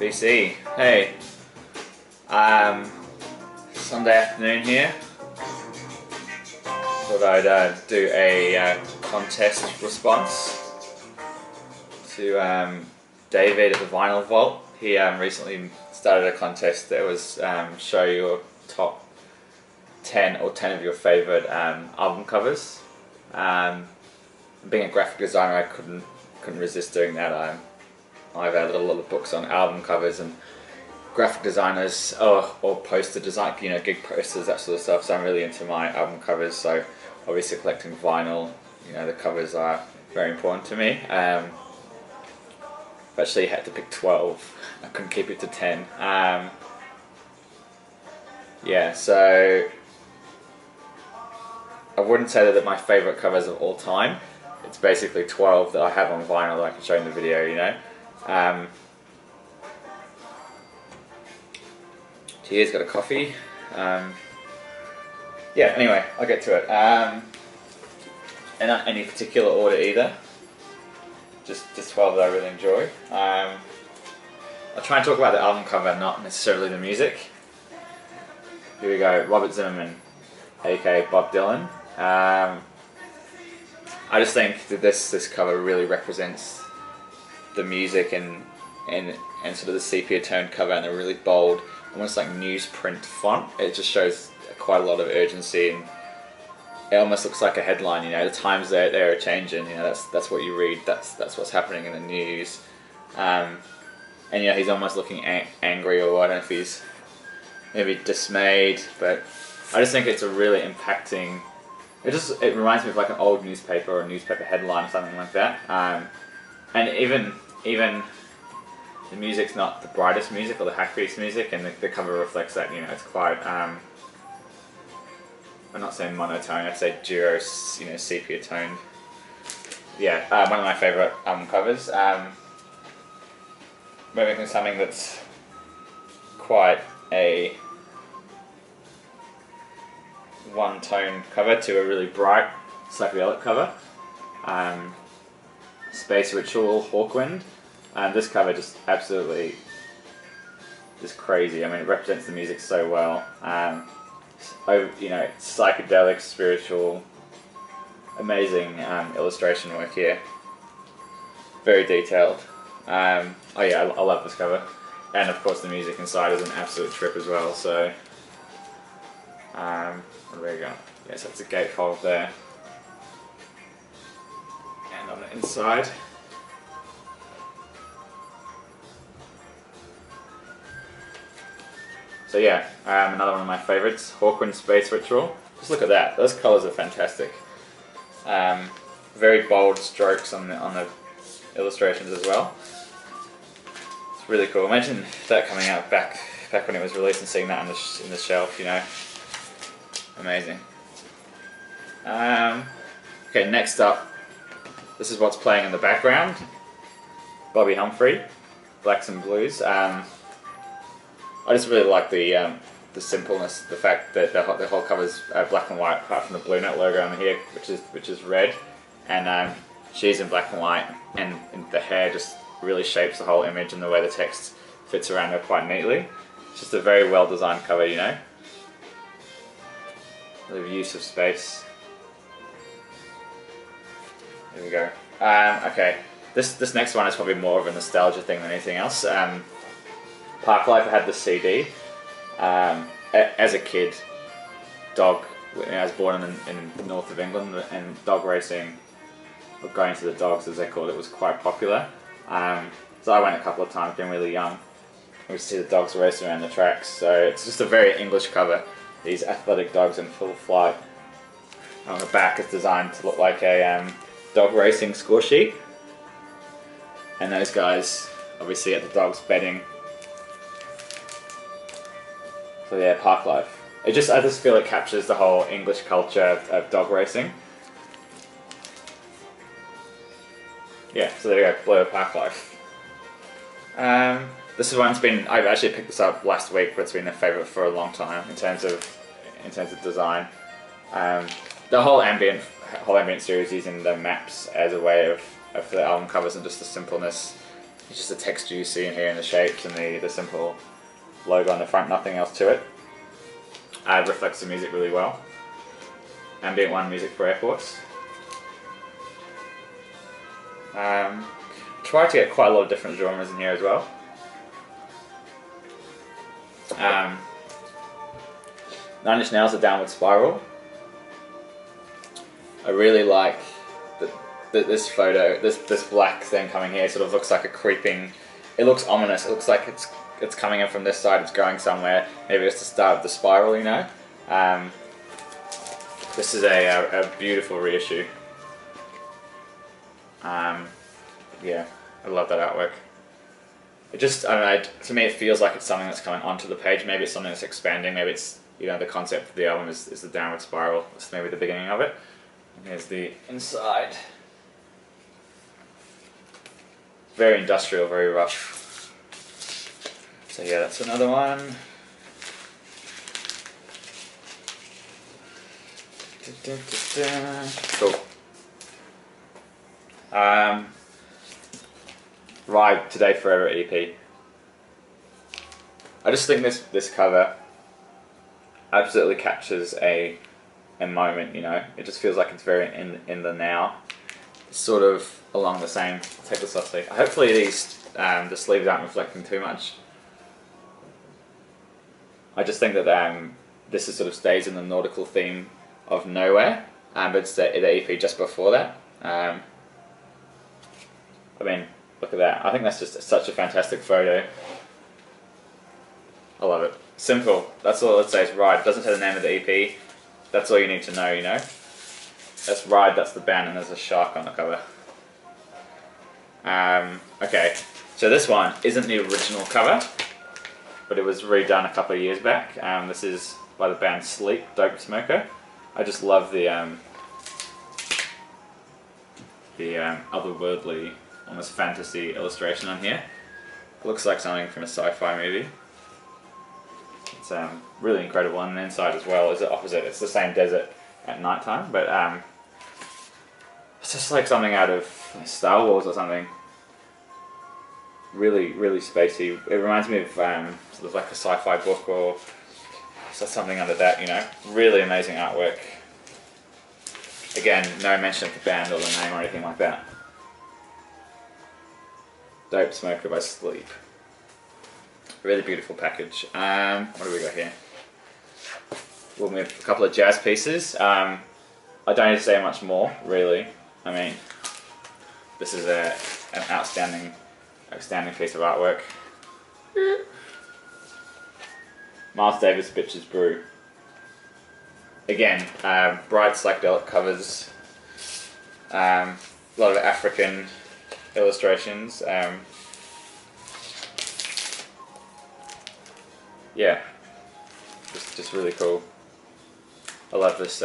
BC. Hey, Sunday afternoon here. Thought I'd do a contest response to David at the Vinyl Vault. He recently started a contest that was show your top 10 or 10 of your favourite album covers. Being a graphic designer, I couldn't resist doing that. I've had a lot of books on album covers and graphic designers or poster design, gig posters, that sort of stuff. So I'm really into my album covers. So obviously collecting vinyl, the covers are very important to me. Actually had to pick 12. I couldn't keep it to 10. Yeah, so I wouldn't say that they're my favourite covers of all time. It's basically 12 that I have on vinyl that I can show in the video, Cheers, got a coffee. Yeah, anyway, I'll get to it. And not any particular order either. Just 12 that I really enjoy. I'll try and talk about the album cover, not necessarily the music. Here we go, Robert Zimmerman, aka Bob Dylan. I just think that this cover really represents the music and sort of the sepia toned cover and the really bold, almost like newsprint font. It just shows quite a lot of urgency, and it almost looks like a headline. The times they're changing. That's what you read. That's what's happening in the news. And he's almost looking angry, or I don't know if he's maybe dismayed, but I just think it's a really impacting. It reminds me of like an old newspaper or a newspaper headline or something like that. And even the music's not the brightest music or the happiest music, and the cover reflects that. It's quite. I'm not saying monotone. I'd say duo. Sepia toned. Yeah, one of my favourite album covers. Moving to something that's quite a one-tone cover to a really bright psychedelic cover. Space Ritual, Hawkwind. This cover just absolutely just crazy. I mean, it represents the music so well. Psychedelic, spiritual, amazing illustration work here. Very detailed. I love this cover, and of course the music inside is an absolute trip as well. So, where do we go? Yes, that's a gatefold there, and on the inside. So yeah, another one of my favourites, Hawkwind Space Ritual. Just look at that; those colours are fantastic. Very bold strokes on the illustrations as well. It's really cool. Imagine that coming out back when it was released and seeing that in the shelf. Amazing. Okay, next up, this is what's playing in the background. Bobby Humphrey, Blacks and Blues. I just really like the simpleness, the fact that the whole cover's black and white, apart from the Blue Note logo on here, which is red, and she's in black and white, and the hair just really shapes the whole image, and the way the text fits around her quite neatly. It's just a very well designed cover, The use of space. There we go. Okay, this next one is probably more of a nostalgia thing than anything else. Parklife had the CD. As a kid, I was born in the north of England, and dog racing, or going to the dogs as they called it, was quite popular. So I went a couple of times, being really young. We used to see the dogs racing around the tracks. So it's just a very English cover. These athletic dogs in full flight. On the back, it's designed to look like a dog racing score sheet. And those guys obviously at the dogs betting. So yeah, Parklife. I just feel it captures the whole English culture of dog racing. Yeah, so there you go, Blue Parklife. This is one's been. I've actually picked this up last week, but it's been a favourite for a long time in terms of design. The whole ambient series using the maps as a way of the album covers, and just the simpleness It's just the texture you see in here and the shapes and the simple logo on the front, nothing else to it. It reflects the music really well. Ambient One music for airports. Tried to get quite a lot of different genres in here as well. Nine Inch Nails, a downward spiral. I really like this photo, this black thing coming here sort of looks like a creeping, it looks ominous, it looks like it's coming in from this side, it's going somewhere, maybe it's the start of the spiral, you know. This is a beautiful reissue. Yeah, I love that artwork. It just, I don't know, to me it feels like it's something that's coming onto the page, maybe it's something that's expanding, maybe it's, you know, the concept of the album is the downward spiral, it's maybe the beginning of it. And here's the inside. Very industrial, very rough. So yeah, that's another one. Cool. Ride Today Forever EP. I just think this cover absolutely captures a moment, you know. It just feels like it's very in the now. It's sort of along the same. I'll take this off sleeve. Hopefully these the sleeves aren't reflecting too much. I just think that this is sort of stays in the nautical theme of Nowhere, but it's the EP just before that. I mean, look at that. I think that's just such a fantastic photo. I love it. Simple. That's all it says. Ride. It doesn't say the name of the EP. That's all you need to know, you know. That's Ride, that's the band, and there's a shark on the cover. Okay, so this one isn't the original cover, but it was redone a couple of years back. This is by the band Sleep, Dope Smoker. I just love the otherworldly, almost fantasy illustration on here. It looks like something from a sci-fi movie. It's really incredible, and the inside as well is the opposite. It's the same desert at night time, but it's just like something out of Star Wars or something. Really, really spacey. It reminds me of sort of like a sci-fi book or something under that, you know. Really amazing artwork. Again, no mention of the band or the name or anything like that. Dope Smoker by Sleep. Really beautiful package. What do we got here? Well, we have a couple of jazz pieces. I don't need to say much more, really. I mean, this is an outstanding piece of artwork. Miles Davis, Bitches Brew. Again, bright psychedelic covers. A lot of African illustrations. Yeah, just really cool. I love this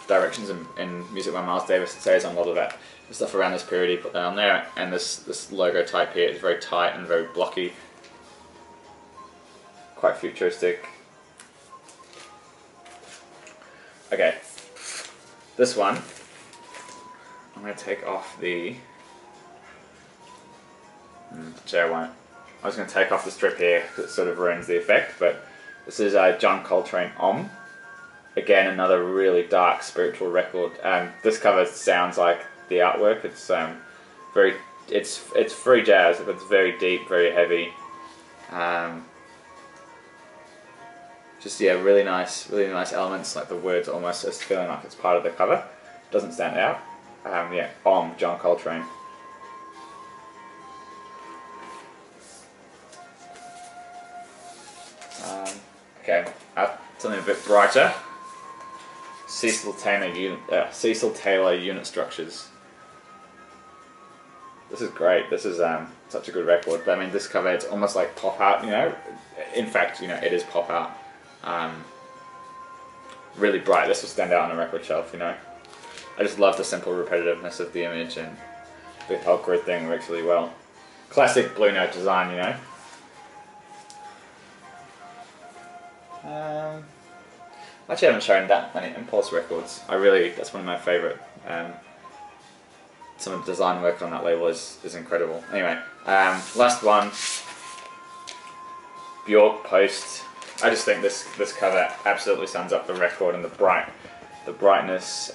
directions in music by Miles Davis. It says on a lot of that the stuff around this period he put down there, and this logo type here is very tight and very blocky, quite futuristic. Okay, this one I'm going to take off the chair won't. I was going to take off the strip here because it sort of ruins the effect, but this is John Coltrane Om. Again, another really dark spiritual record. This cover sounds like the artwork. It's it's free jazz, but it's very deep, very heavy. Just yeah, really nice elements. Like the words almost just feeling like it's part of the cover. Doesn't stand out. Yeah, Om, John Coltrane. Okay, something a bit brighter. Cecil Taylor unit structures. This is great. This is such a good record. But I mean, this cover, it's almost like pop art. You know, in fact, you know, it is pop art. Really bright. This will stand out on a record shelf. You know, I just love the simple repetitiveness of the image, and the whole grid thing works really well. Classic Blue Note design. You know. Actually, I haven't shown that many Impulse records. That's one of my favourite some of the design work on that label is incredible. Anyway, last one, Bjork Post. I just think this cover absolutely sums up the record, and the brightness.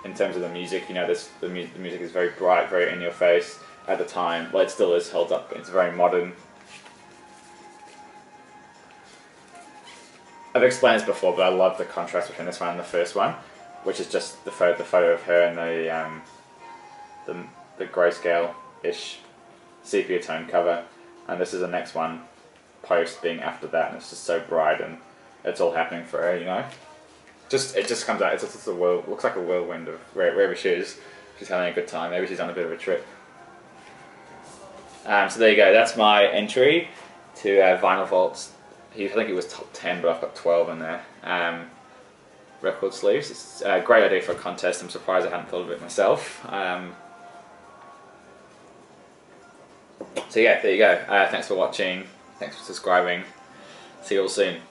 In terms of the music, you know, the music is very bright, very in your face at the time. Well, it still is, holds up. It's very modern. I've explained this before, but I love the contrast between this one and the first one, which is just the photo of her and the grayscale-ish sepia tone cover, and this is the next one, Post, being after that, and it's just so bright and it's all happening for her, you know. It just comes out. It's just a looks like a whirlwind of wherever she is. She's having a good time. Maybe she's on a bit of a trip. So there you go. That's my entry to Vinyl Vault's. I think it was top 10, but I've got 12 in there. Record sleeves. It's a great idea for a contest. I'm surprised I hadn't thought of it myself. So yeah, there you go. Thanks for watching. Thanks for subscribing. See you all soon.